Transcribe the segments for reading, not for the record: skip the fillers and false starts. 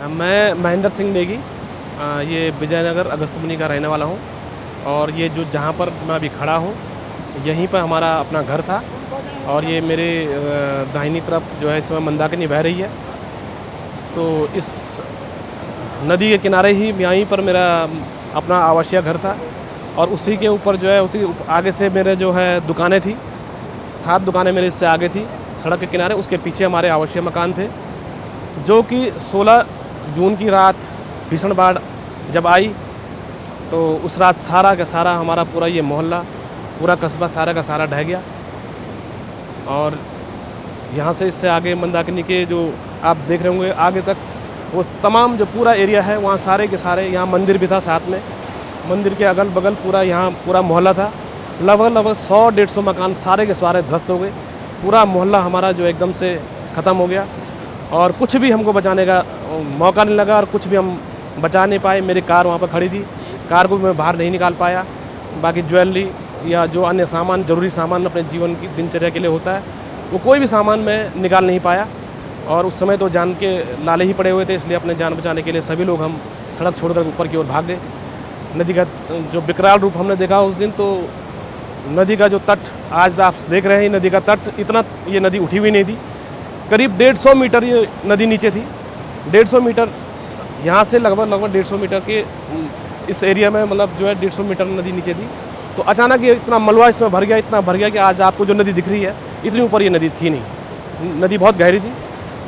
मैं महेंद्र सिंह नेगी, ये विजयनगर अगस्तमुनि का रहने वाला हूँ। और ये जो जहाँ पर मैं अभी खड़ा हूँ, यहीं पर हमारा अपना घर था। और ये मेरे दाहिनी तरफ जो है इस समय मंदाकिनी बह रही है। तो इस नदी के किनारे ही यहीं पर मेरा अपना आवासीय घर था। और उसी के ऊपर जो है उसी आगे से मेरे जो है दुकानें थी, 7 दुकानें मेरे इससे आगे थी सड़क के किनारे। उसके पीछे हमारे आवासीय मकान थे, जो कि 16 जून की रात भीषण बाढ़ जब आई तो उस रात सारा का सारा हमारा पूरा ये मोहल्ला, पूरा कस्बा सारा का सारा ढह गया। और यहाँ से इससे आगे मंदाकिनी के जो आप देख रहे होंगे आगे तक, वो तमाम जो पूरा एरिया है वहाँ सारे के सारे, यहाँ मंदिर भी था साथ में, मंदिर के अगल बगल पूरा यहाँ पूरा मोहल्ला था। लगभग 100-150 मकान सारे के सारे ध्वस्त हो गए। पूरा मोहल्ला हमारा जो एकदम से ख़त्म हो गया और कुछ भी हमको बचाने का मौका नहीं लगा और कुछ भी हम बचा नहीं पाए। मेरी कार वहाँ पर खड़ी थी, कार को भी मैं बाहर नहीं निकाल पाया। बाकी ज्वेलरी या जो अन्य सामान, ज़रूरी सामान अपने जीवन की दिनचर्या के लिए होता है, वो कोई भी सामान मैं निकाल नहीं पाया। और उस समय तो जान के लाले ही पड़े हुए थे, इसलिए अपने जान बचाने के लिए सभी लोग हम सड़क छोड़कर ऊपर की ओर भाग गए। नदी का जो विकराल रूप हमने देखा उस दिन, तो नदी का जो तट आज आप देख रहे हैं, नदी का तट इतना, ये नदी उठी हुई नहीं थी। करीब 150 मीटर ये नदी नीचे थी। 150 मीटर यहाँ से लगभग 150 मीटर के इस एरिया में, मतलब जो है 150 मीटर नदी नीचे थी। तो अचानक ये इतना मलबा इसमें भर गया, इतना भर गया कि आज आपको जो नदी दिख रही है, इतनी ऊपर ये नदी थी नहीं। नदी बहुत गहरी थी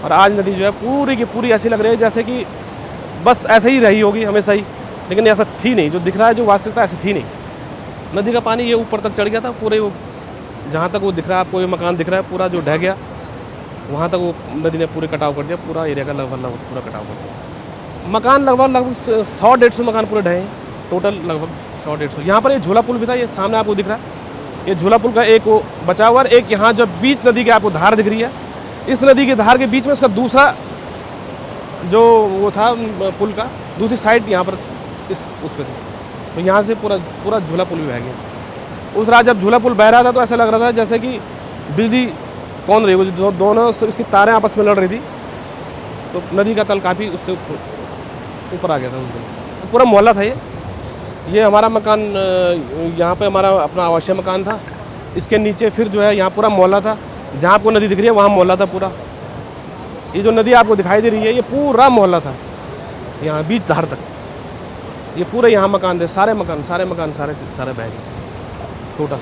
और आज नदी जो है पूरी की पूरी ऐसी लग रही है जैसे कि बस ऐसे ही रही होगी हमेशा ही, लेकिन ऐसा थी नहीं। जो दिख रहा है, जो वास्तविकता, ऐसी थी नहीं। नदी का पानी ये ऊपर तक चढ़ गया था पूरे, वो जहाँ तक वो दिख रहा है आपको, ये मकान दिख रहा है पूरा जो ढह गया, वहाँ तक वो नदी ने पूरे कटाव कर दिया। पूरा एरिया का लगभग पूरा कटाव कर दिया। मकान लगभग 100-150 मकान पूरे ढहे, टोटल लगभग 100-150। यहाँ पर ये झूला पुल भी था, ये सामने आपको दिख रहा है। ये झूला पुल का एक वो बचा हुआ, एक यहाँ जो बीच नदी की आपको धार दिख रही है, इस नदी की धार के बीच में उसका दूसरा जो वो था पुल का दूसरी साइड यहाँ पर उस पर थी। तो यहाँ से पूरा झूला पुल भी बह गया। उस रात जब झूला पुल बह रहा था तो ऐसा लग रहा था जैसे कि बिजली कौन रही, वो जो दोनों इसकी तारें आपस में लड़ रही थी। तो नदी का तल काफ़ी उससे ऊपर आ गया था उस दिन। पूरा मोहल्ला था ये हमारा मकान, यहाँ पे हमारा अपना आवासीय मकान था। इसके नीचे फिर जो है यहाँ पूरा मोहल्ला था। जहाँ आपको नदी दिख रही है वहाँ मोहल्ला था पूरा। ये जो नदी आपको दिखाई दे रही है, ये पूरा मोहल्ला था यहाँ बीच धार तक। ये पूरे यहाँ मकान थे, सारे मकान सारे बह गए टोटल।